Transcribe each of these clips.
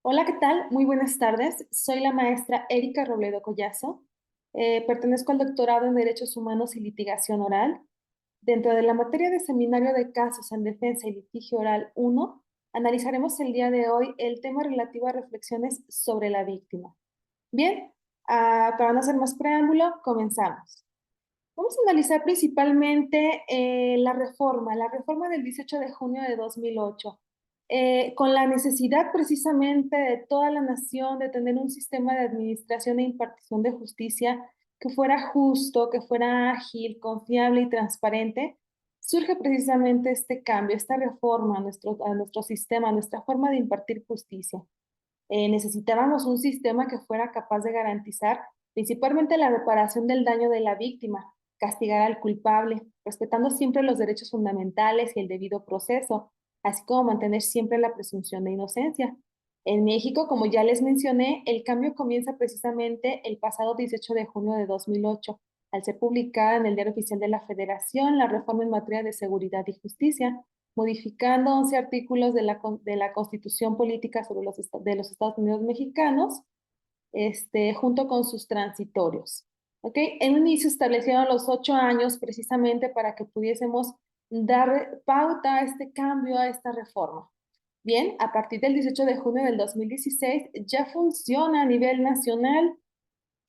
Hola, ¿qué tal? Muy buenas tardes. Soy la maestra Erika Robledo Collazo. Pertenezco al doctorado en Derechos Humanos y Litigación Oral. Dentro de la materia de Seminario de Casos en Defensa y Litigio Oral 1, analizaremos el día de hoy el tema relativo a reflexiones sobre la víctima. Bien, para no hacer más preámbulo, comenzamos. Vamos a analizar principalmente la reforma del 18 de junio de 2008, con la necesidad precisamente de toda la nación de tener un sistema de administración e impartición de justicia que fuera justo, que fuera ágil, confiable y transparente. Surge precisamente este cambio, esta reforma a nuestro sistema, a nuestra forma de impartir justicia. Necesitábamos un sistema que fuera capaz de garantizar principalmente la reparación del daño de la víctima, castigar al culpable, respetando siempre los derechos fundamentales y el debido proceso, así como mantener siempre la presunción de inocencia. En México, como ya les mencioné, el cambio comienza precisamente el pasado 18 de junio de 2008, al ser publicada en el Diario Oficial de la Federación la reforma en materia de seguridad y justicia, modificando 11 artículos de la Constitución Política sobre de los Estados Unidos Mexicanos, junto con sus transitorios. ¿Ok? En un inicio establecieron los 8 años precisamente para que pudiésemos dar pauta a este cambio, a esta reforma. Bien, a partir del 18 de junio del 2016 ya funciona a nivel nacional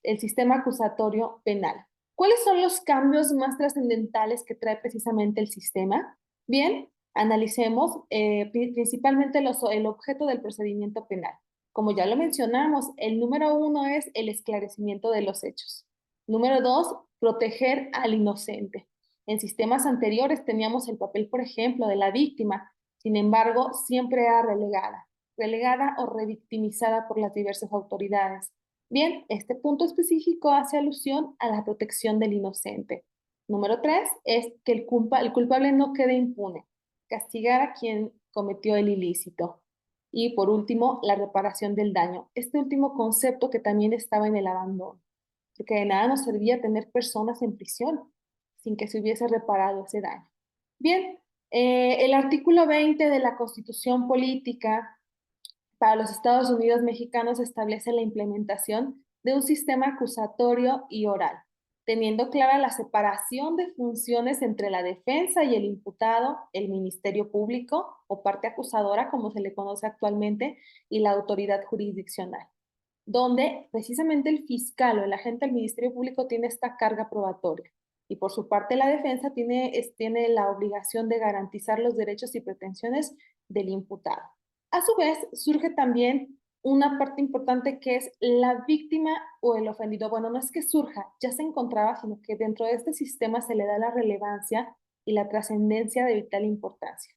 el sistema acusatorio penal. ¿Cuáles son los cambios más trascendentales que trae precisamente el sistema? Bien, analicemos principalmente el objeto del procedimiento penal. Como ya lo mencionamos, el número uno es el esclarecimiento de los hechos. Número dos, proteger al inocente. En sistemas anteriores teníamos el papel, por ejemplo, de la víctima, sin embargo, siempre era relegada o revictimizada por las diversas autoridades. Bien, este punto específico hace alusión a la protección del inocente. Número tres es que el culpable no quede impune, castigar a quien cometió el ilícito. Y por último, la reparación del daño. Este último concepto que también estaba en el abandono, porque de nada nos servía tener personas en prisión sin que se hubiese reparado ese daño. Bien, el artículo 20 de la Constitución Política para los Estados Unidos mexicanos establece la implementación de un sistema acusatorio y oral, teniendo clara la separación de funciones entre la defensa y el imputado, el Ministerio Público o parte acusadora, como se le conoce actualmente, y la autoridad jurisdiccional, donde precisamente el fiscal o el agente del Ministerio Público tiene esta carga probatoria. Y por su parte la defensa tiene la obligación de garantizar los derechos y pretensiones del imputado. A su vez, surge también una parte importante que es la víctima o el ofendido. Bueno, no es que surja, ya se encontraba, sino que dentro de este sistema se le da la relevancia y la trascendencia de vital importancia.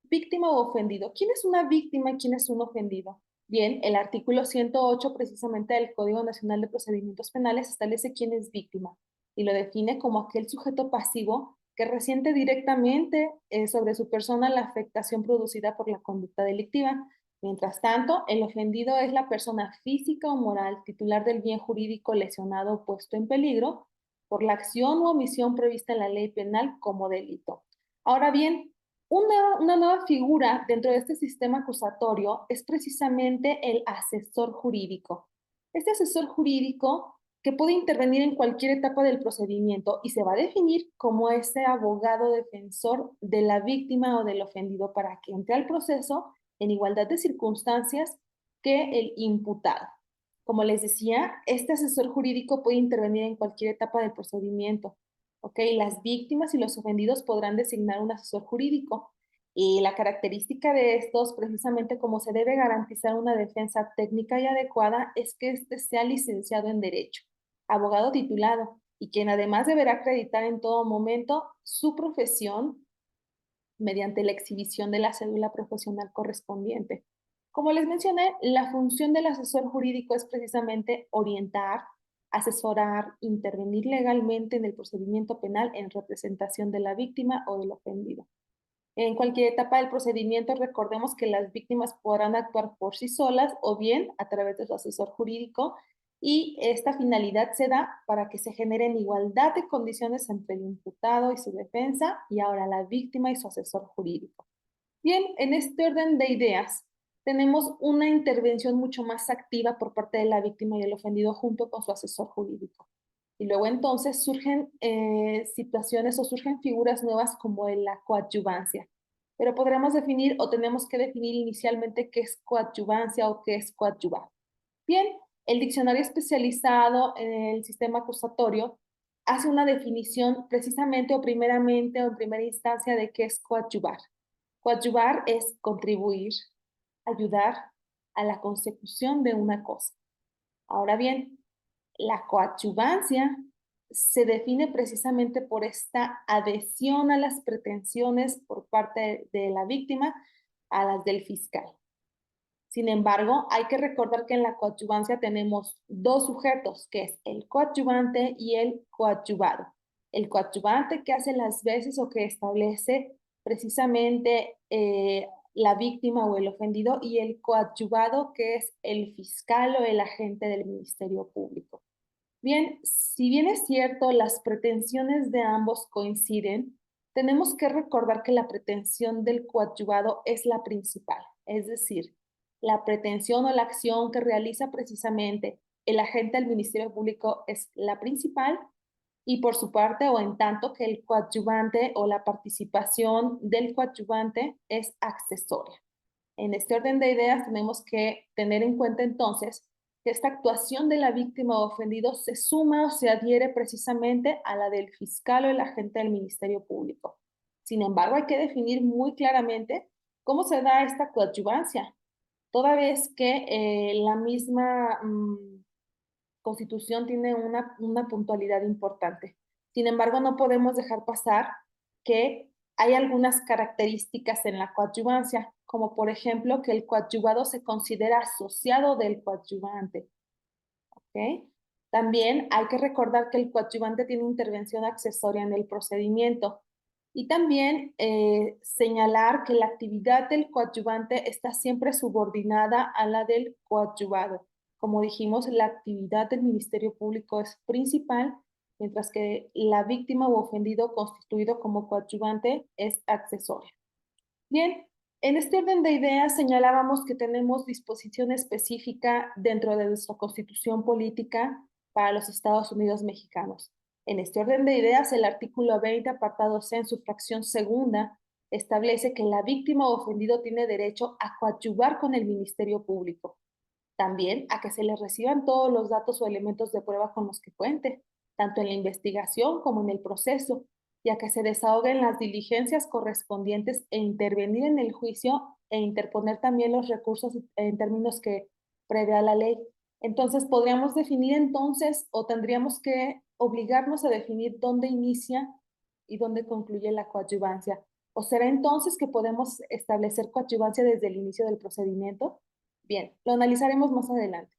Víctima o ofendido. ¿Quién es una víctima y quién es un ofendido? Bien, el artículo 108 precisamente del Código Nacional de Procedimientos Penales establece quién es víctima y lo define como aquel sujeto pasivo que resiente directamente sobre su persona la afectación producida por la conducta delictiva. Mientras tanto, el ofendido es la persona física o moral titular del bien jurídico lesionado o puesto en peligro por la acción u omisión prevista en la ley penal como delito. Ahora bien, una nueva figura dentro de este sistema acusatorio es precisamente el asesor jurídico. Este asesor jurídico que puede intervenir en cualquier etapa del procedimiento y se va a definir como ese abogado defensor de la víctima o del ofendido para que entre al proceso en igualdad de circunstancias que el imputado. Como les decía, este asesor jurídico puede intervenir en cualquier etapa del procedimiento. ¿Ok? Las víctimas y los ofendidos podrán designar un asesor jurídico. Y la característica de estos, precisamente como se debe garantizar una defensa técnica y adecuada, es que éste sea licenciado en Derecho, abogado titulado, y quien además deberá acreditar en todo momento su profesión mediante la exhibición de la cédula profesional correspondiente. Como les mencioné, la función del asesor jurídico es precisamente orientar, asesorar, intervenir legalmente en el procedimiento penal en representación de la víctima o del ofendido. En cualquier etapa del procedimiento, recordemos que las víctimas podrán actuar por sí solas o bien a través de su asesor jurídico, y esta finalidad se da para que se generen igualdad de condiciones entre el imputado y su defensa y ahora la víctima y su asesor jurídico. Bien, en este orden de ideas, tenemos una intervención mucho más activa por parte de la víctima y el ofendido junto con su asesor jurídico. Y luego entonces surgen situaciones o surgen figuras nuevas como en la coadyuvancia. Pero podremos definir o tenemos que definir inicialmente qué es coadyuvancia o qué es coadyuvar. Bien, el diccionario especializado en el sistema acusatorio hace una definición precisamente o primeramente o en primera instancia de qué es coadyuvar. Coadyuvar es contribuir, ayudar a la consecución de una cosa. Ahora bien, la coadyuvancia se define precisamente por esta adhesión a las pretensiones por parte de la víctima a las del fiscal. Sin embargo, hay que recordar que en la coadyuvancia tenemos dos sujetos, que es el coadyuvante y el coadyuvado. El coadyuvante que hace las veces o que establece precisamente la víctima o el ofendido y el coadyuvado que es el fiscal o el agente del Ministerio Público. Bien, si bien es cierto, las pretensiones de ambos coinciden, tenemos que recordar que la pretensión del coadyuvado es la principal, es decir, la pretensión o la acción que realiza precisamente el agente del Ministerio Público es la principal y por su parte o en tanto que el coadyuvante o la participación del coadyuvante es accesoria. En este orden de ideas tenemos que tener en cuenta entonces que esta actuación de la víctima o ofendido se suma o se adhiere precisamente a la del fiscal o el agente del Ministerio Público. Sin embargo, hay que definir muy claramente cómo se da esta coadyuvancia, toda vez que la misma Constitución tiene una puntualidad importante. Sin embargo, no podemos dejar pasar que hay algunas características en la coadyuvancia, como por ejemplo que el coadyuvado se considera asociado del coadyuvante. ¿Okay? También hay que recordar que el coadyuvante tiene intervención accesoria en el procedimiento. Y también señalar que la actividad del coadyuvante está siempre subordinada a la del coadyuvado. Como dijimos, la actividad del Ministerio Público es principal, mientras que la víctima o ofendido constituido como coadyuvante es accesoria. Bien, en este orden de ideas señalábamos que tenemos disposición específica dentro de nuestra Constitución política para los Estados Unidos mexicanos. En este orden de ideas, el artículo 20, apartado C, en su fracción segunda, establece que la víctima o ofendido tiene derecho a coadyuvar con el Ministerio Público. También a que se le reciban todos los datos o elementos de prueba con los que cuente, tanto en la investigación como en el proceso, y a que se desahoguen las diligencias correspondientes e intervenir en el juicio e interponer también los recursos en términos que prevea la ley. Entonces, podríamos definir entonces o tendríamos que obligarnos a definir dónde inicia y dónde concluye la coadyuvancia. ¿O será entonces que podemos establecer coadyuvancia desde el inicio del procedimiento? Bien, lo analizaremos más adelante.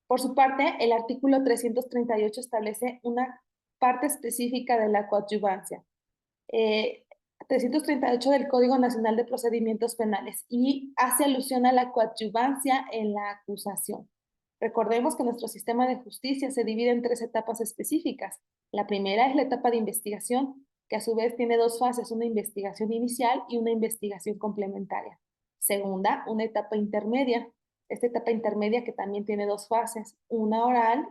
Por su parte, el artículo 338 establece una parte específica de la coadyuvancia. 338 del Código Nacional de Procedimientos Penales y hace alusión a la coadyuvancia en la acusación. Recordemos que nuestro sistema de justicia se divide en tres etapas específicas. La primera es la etapa de investigación, que a su vez tiene dos fases, una investigación inicial y una investigación complementaria. Segunda, una etapa intermedia. Esta etapa intermedia que también tiene dos fases, una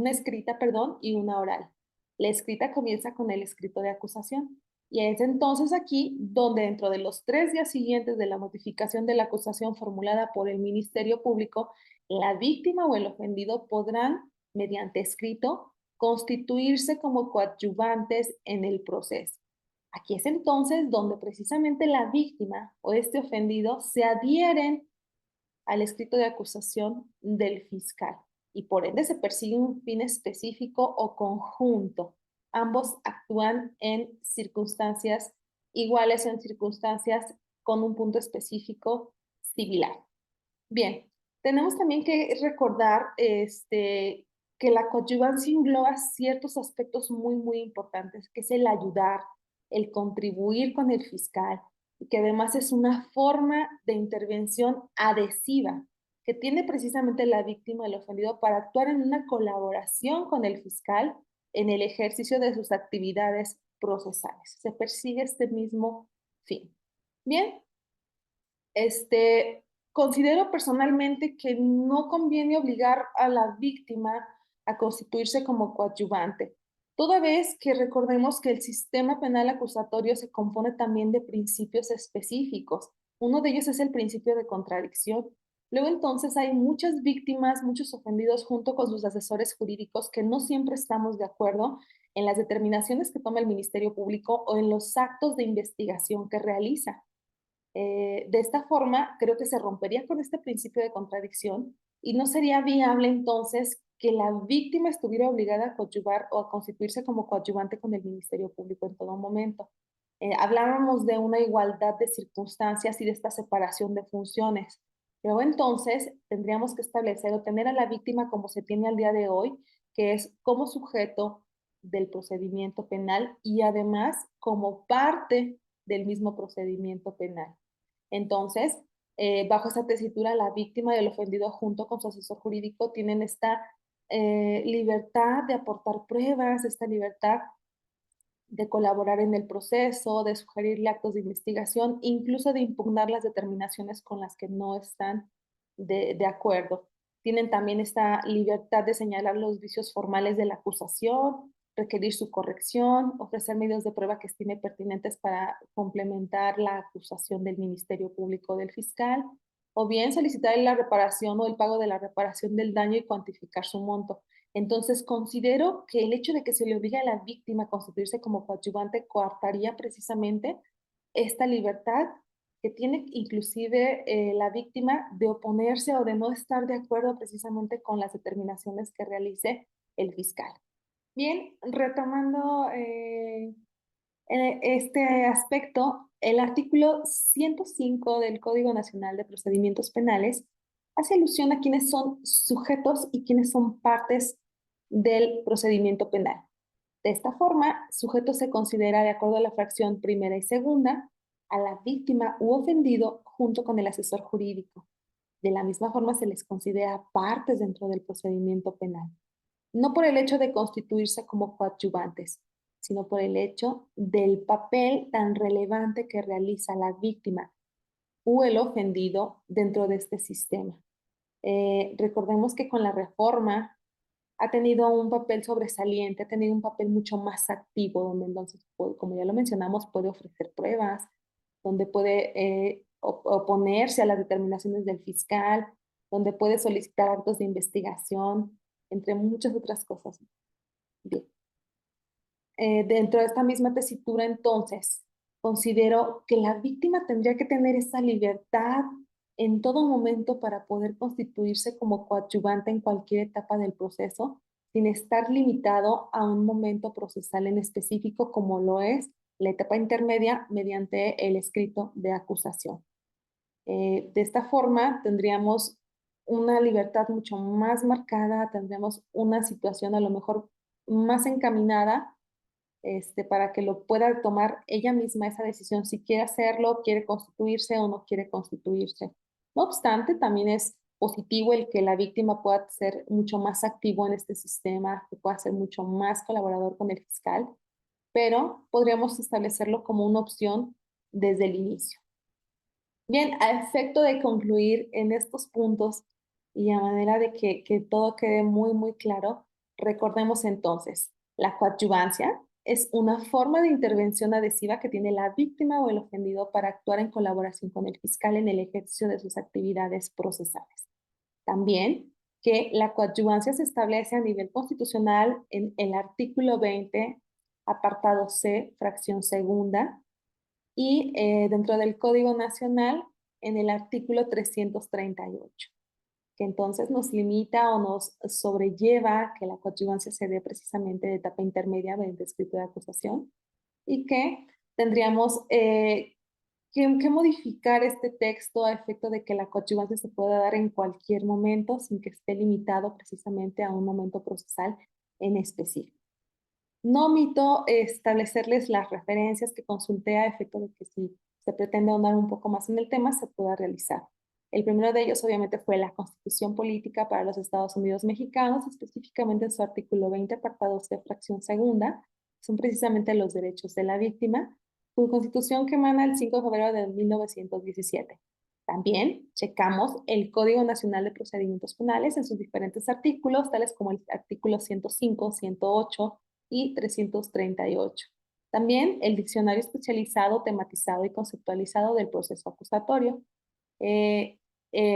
escrita, y una oral. La escrita comienza con el escrito de acusación. Y es entonces aquí donde dentro de los 3 días siguientes de la notificación de la acusación formulada por el Ministerio Público, la víctima o el ofendido podrán, mediante escrito, constituirse como coadyuvantes en el proceso. Aquí es entonces donde precisamente la víctima o este ofendido se adhieren al escrito de acusación del fiscal y por ende se persigue un fin específico o conjunto. Ambos actúan en circunstancias iguales o en circunstancias con un punto específico similar. Bien, tenemos también que recordar que la coadyuvancia engloba ciertos aspectos muy importantes, que es el ayudar, el contribuir con el fiscal, y que además es una forma de intervención adhesiva que tiene precisamente la víctima, el ofendido, para actuar en una colaboración con el fiscal en el ejercicio de sus actividades procesales. Se persigue este mismo fin. Bien, considero personalmente que no conviene obligar a la víctima a constituirse como coadyuvante, toda vez que recordemos que el sistema penal acusatorio se compone también de principios específicos. Uno de ellos es el principio de contradicción. Luego entonces hay muchas víctimas, muchos ofendidos junto con sus asesores jurídicos que no siempre estamos de acuerdo en las determinaciones que toma el Ministerio Público o en los actos de investigación que realiza. De esta forma, creo que se rompería con este principio de contradicción y no sería viable entonces que la víctima estuviera obligada a coadyuvar o a constituirse como coadyuvante con el Ministerio Público en todo momento. Hablábamos de una igualdad de circunstancias y de esta separación de funciones. Luego entonces tendríamos que establecer o tener a la víctima como se tiene al día de hoy, que es como sujeto del procedimiento penal y además como parte del mismo procedimiento penal. Entonces, bajo esta tesitura, la víctima y el ofendido junto con su asesor jurídico tienen esta libertad de aportar pruebas, esta libertad de colaborar en el proceso, de sugerirle actos de investigación, incluso de impugnar las determinaciones con las que no están de acuerdo. Tienen también esta libertad de señalar los vicios formales de la acusación, requerir su corrección, ofrecer medios de prueba que estime pertinentes para complementar la acusación del Ministerio Público o del fiscal, o bien solicitar la reparación o el pago de la reparación del daño y cuantificar su monto. Entonces, considero que el hecho de que se le obligue a la víctima a constituirse como coadyuvante coartaría precisamente esta libertad que tiene inclusive la víctima de oponerse o de no estar de acuerdo precisamente con las determinaciones que realice el fiscal. Bien, retomando este aspecto, el artículo 105 del Código Nacional de Procedimientos Penales hace alusión a quienes son sujetos y quienes son partes del procedimiento penal. De esta forma, sujeto se considera, de acuerdo a la fracción primera y segunda, a la víctima u ofendido junto con el asesor jurídico. De la misma forma, se les considera partes dentro del procedimiento penal, no por el hecho de constituirse como coadyuvantes, sino por el hecho del papel tan relevante que realiza la víctima o el ofendido dentro de este sistema. Recordemos que con la reforma ha tenido un papel sobresaliente, ha tenido un papel mucho más activo, donde entonces, como ya lo mencionamos, puede ofrecer pruebas, donde puede oponerse a las determinaciones del fiscal, donde puede solicitar actos de investigación, entre muchas otras cosas. Bien. Dentro de esta misma tesitura, entonces, considero que la víctima tendría que tener esa libertad en todo momento para poder constituirse como coadyuvante en cualquier etapa del proceso, sin estar limitado a un momento procesal en específico, como lo es la etapa intermedia mediante el escrito de acusación. De esta forma, tendríamos una libertad mucho más marcada, tendríamos una situación a lo mejor más encaminada para que lo pueda tomar ella misma esa decisión si quiere hacerlo, quiere constituirse o no quiere constituirse. No obstante, también es positivo el que la víctima pueda ser mucho más activo en este sistema, que pueda ser mucho más colaborador con el fiscal, pero podríamos establecerlo como una opción desde el inicio. Bien, a efecto de concluir en estos puntos y a manera de que todo quede muy, muy claro, recordemos entonces, la coadyuvancia es una forma de intervención adhesiva que tiene la víctima o el ofendido para actuar en colaboración con el fiscal en el ejercicio de sus actividades procesales. También que la coadyuvancia se establece a nivel constitucional en el artículo 20, apartado C, fracción segunda, y dentro del Código Nacional en el artículo 338, que entonces nos limita o nos sobrelleva que la coadyuvancia se dé precisamente de etapa intermedia mediante escrito de acusación y que tendríamos que modificar este texto a efecto de que la coadyuvancia se pueda dar en cualquier momento sin que esté limitado precisamente a un momento procesal en específico. No omito establecerles las referencias que consulté a efecto de que si se pretende ahondar un poco más en el tema, se pueda realizar. El primero de ellos, obviamente, fue la Constitución Política para los Estados Unidos Mexicanos, específicamente en su artículo 20, apartado C, fracción segunda, son precisamente los derechos de la víctima, su constitución que emana el 5 de febrero de 1917. También checamos el Código Nacional de Procedimientos Penales en sus diferentes artículos, tales como el artículo 105, 108 y 338. También el diccionario especializado, tematizado y conceptualizado del proceso acusatorio. Eh,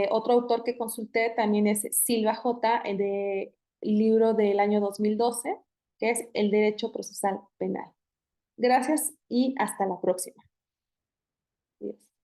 Otro autor que consulté también es Silva J., el de libro del año 2012, que es El Derecho Procesal Penal. Gracias y hasta la próxima. Adiós.